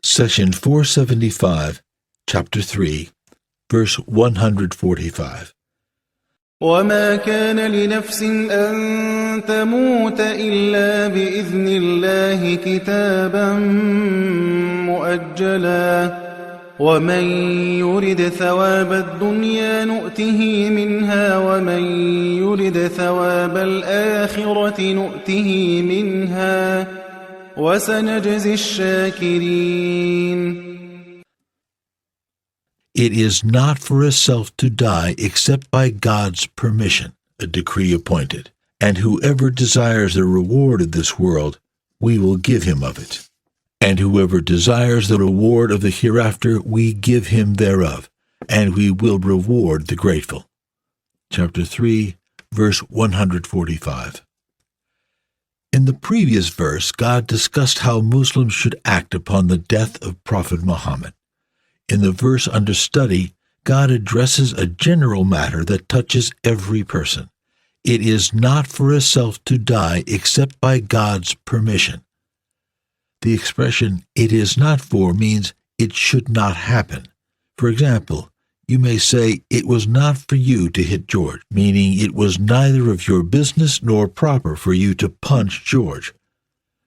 Session 475, Chapter 3, Verse 145. وما كان لنفس أن تموت إلا بإذن الله كتابا مؤجلا ومن يرد ثواب الدنيا نؤته منها ومن يرد ثواب الآخرة نؤته منها وسنجزي الشاكرين. It is not for a self to die except by God's permission, a decree appointed, and whoever desires the reward of this world, we will give him of it. And whoever desires the reward of the hereafter, we give him thereof, and we will reward the grateful. Chapter 3, verse 145. In the previous verse, God discussed how Muslims should act upon the death of Prophet Muhammad. In the verse under study, God addresses a general matter that touches every person. It is not for a self to die except by God's permission. The expression, "it is not for," means it should not happen. For example, you may say, "It was not for you to hit George," meaning it was neither of your business nor proper for you to punch George.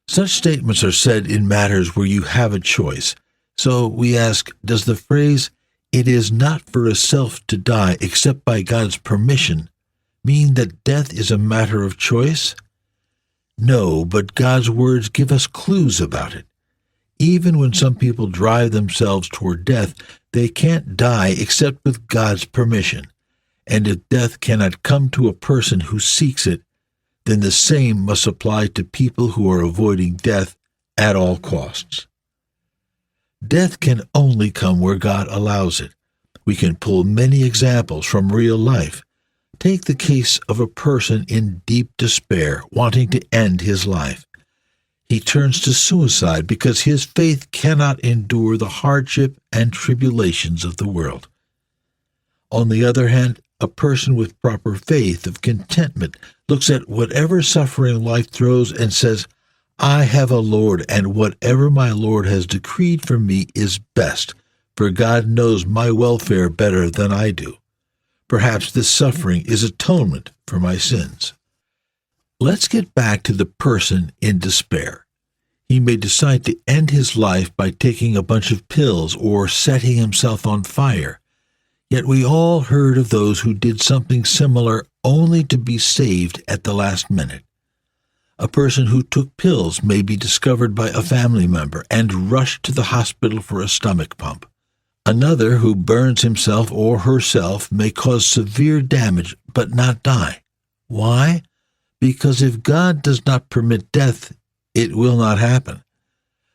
Such statements are said in matters where you have a choice. So we ask, does the phrase, "it is not for a self to die except by God's permission," mean that death is a matter of choice? No, but God's words give us clues about it. Even when some people drive themselves toward death, they can't die except with God's permission. And if death cannot come to a person who seeks it, then the same must apply to people who are avoiding death at all costs. Death can only come where God allows it. We can pull many examples from real life. Take the case of a person in deep despair, wanting to end his life. He turns to suicide because his faith cannot endure the hardship and tribulations of the world. On the other hand, a person with proper faith of contentment looks at whatever suffering life throws and says, "I have a Lord, and whatever my Lord has decreed for me is best, for God knows my welfare better than I do. Perhaps this suffering is atonement for my sins." Let's get back to the person in despair. He may decide to end his life by taking a bunch of pills or setting himself on fire. Yet we all heard of those who did something similar only to be saved at the last minute. A person who took pills may be discovered by a family member and rushed to the hospital for a stomach pump. Another who burns himself or herself may cause severe damage but not die. Why? Because if God does not permit death, it will not happen.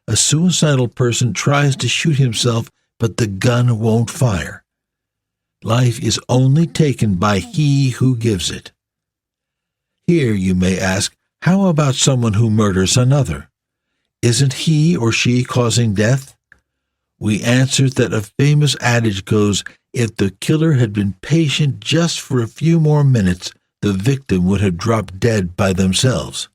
A suicidal person tries to shoot himself, but the gun won't fire. Life is only taken by He who gives it. Here you may ask, how about someone who murders another? Isn't he or she causing death? We answer that a famous adage goes, if the killer had been patient just for a few more minutes, the victim would have dropped dead by themselves.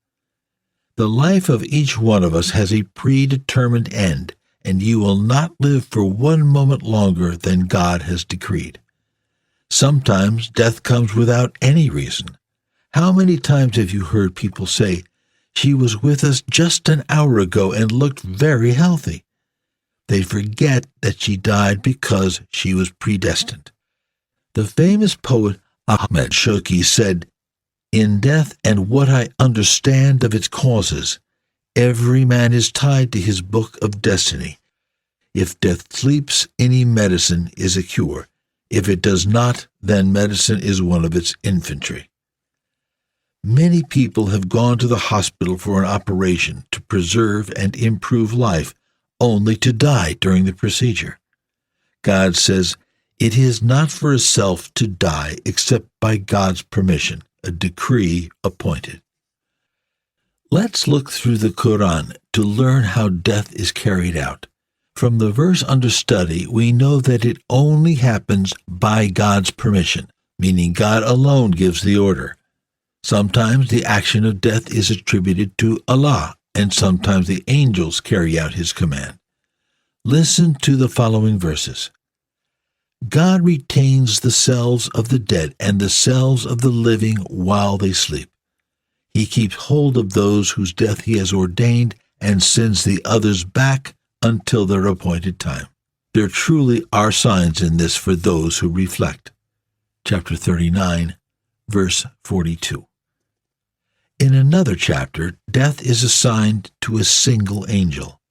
The life of each one of us has a predetermined end, and you will not live for one moment longer than God has decreed. Sometimes death comes without any reason. How many times have you heard people say, "She was with us just an hour ago and looked very healthy"? They forget that she died because she was predestined. The famous poet Ahmed Shawki said, "In death and what I understand of its causes, every man is tied to his book of destiny. If death sleeps, any medicine is a cure. If it does not, then medicine is one of its infantry." Many people have gone to the hospital for an operation to preserve and improve life, only to die during the procedure. God says, "It is not for a self to die except by God's permission, a decree appointed." Let's look through the Quran to learn how death is carried out. From the verse under study, we know that it only happens by God's permission, meaning God alone gives the order. Sometimes the action of death is attributed to Allah, and sometimes the angels carry out His command. Listen to the following verses. God retains the selves of the dead and the selves of the living while they sleep. He keeps hold of those whose death he has ordained and sends the others back until their appointed time. There truly are signs in this for those who reflect. Chapter 39, verse 42. In another chapter, death is assigned to a single angel.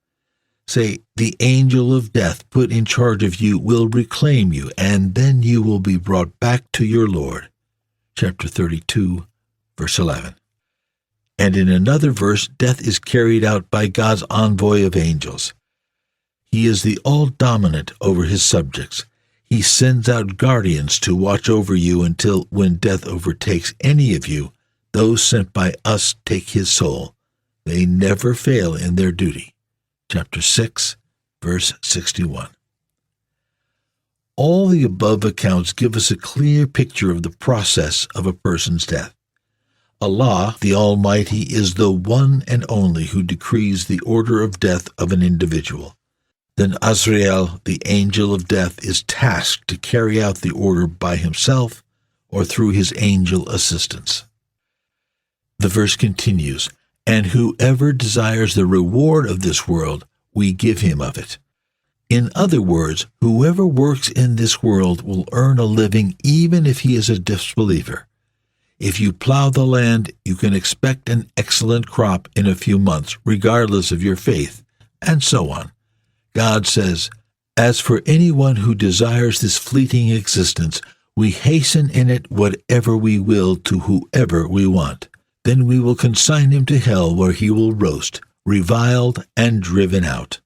Say, the angel of death put in charge of you will reclaim you, and then you will be brought back to your Lord. Chapter 32, verse 11. And in another verse, death is carried out by God's envoy of angels. He is the all-dominant over his subjects. He sends out guardians to watch over you until when death overtakes any of you, those sent by us take his soul. They never fail in their duty. Chapter 6, verse 61. All the above accounts give us a clear picture of the process of a person's death. Allah, the Almighty, is the one and only who decrees the order of death of an individual. Then Azrael, the angel of death, is tasked to carry out the order by himself or through his angel assistants. The verse continues, and whoever desires the reward of this world, we give him of it. In other words, whoever works in this world will earn a living even if he is a disbeliever. If you plow the land, you can expect an excellent crop in a few months, regardless of your faith, and so on. God says, as for anyone who desires this fleeting existence, we hasten in it whatever we will to whoever we want. Then we will consign him to hell where he will roast, reviled, and driven out.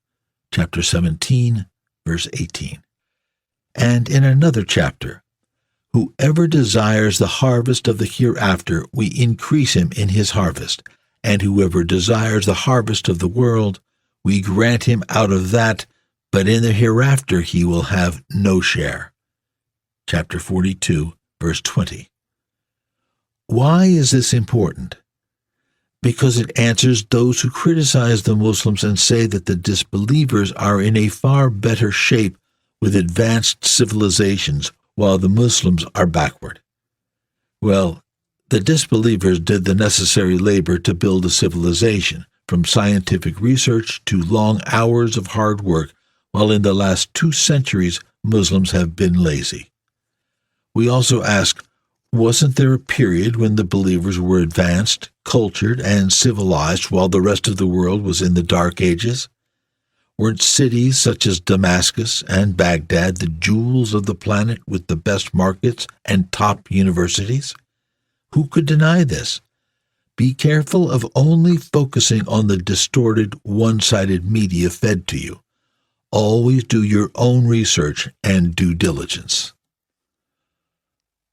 Chapter 17, verse 18. And in another chapter, whoever desires the harvest of the hereafter, we increase him in his harvest. And whoever desires the harvest of the world, we grant him out of that, but in the hereafter he will have no share. Chapter 42, verse 20. Why is this important? Because it answers those who criticize the Muslims and say that the disbelievers are in a far better shape with advanced civilizations, while the Muslims are backward. Well, the disbelievers did the necessary labor to build a civilization, from scientific research to long hours of hard work, while in the last 2 centuries Muslims have been lazy. We also ask, wasn't there a period when the believers were advanced, cultured, and civilized while the rest of the world was in the Dark Ages? Weren't cities such as Damascus and Baghdad the jewels of the planet with the best markets and top universities? Who could deny this? Be careful of only focusing on the distorted, one-sided media fed to you. Always do your own research and due diligence.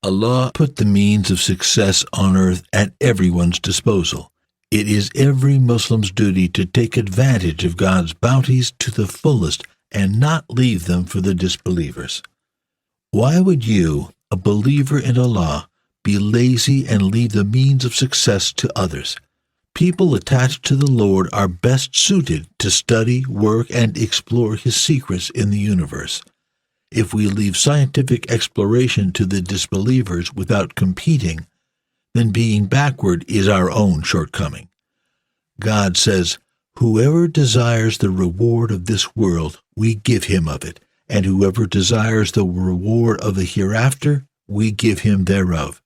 Allah put the means of success on earth at everyone's disposal. It is every Muslim's duty to take advantage of God's bounties to the fullest and not leave them for the disbelievers. Why would you, a believer in Allah, be lazy and leave the means of success to others? People attached to the Lord are best suited to study, work, and explore His secrets in the universe. If we leave scientific exploration to the disbelievers without competing, then being backward is our own shortcoming. God says, whoever desires the reward of this world, we give him of it, and whoever desires the reward of the hereafter, we give him thereof,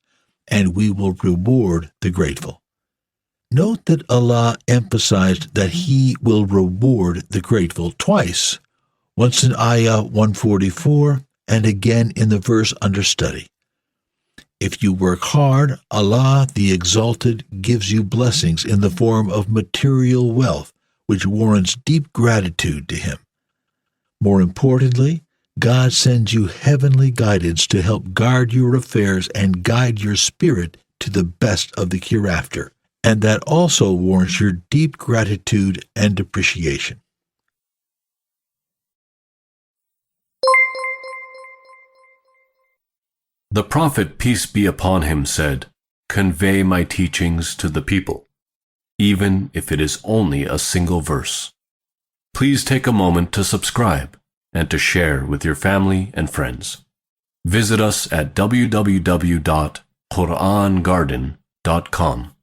and we will reward the grateful. Note that Allah emphasized that He will reward the grateful twice, once in Ayah 144 and again in the verse under study. If you work hard, Allah the Exalted gives you blessings in the form of material wealth, which warrants deep gratitude to Him. More importantly, God sends you heavenly guidance to help guard your affairs and guide your spirit to the best of the hereafter, and that also warrants your deep gratitude and appreciation. The Prophet, peace be upon him, said, "Convey my teachings to the people, even if it is only a single verse. please take a moment to subscribe and to share with your family and friends. Visit us at www.QURANGARDEN.com.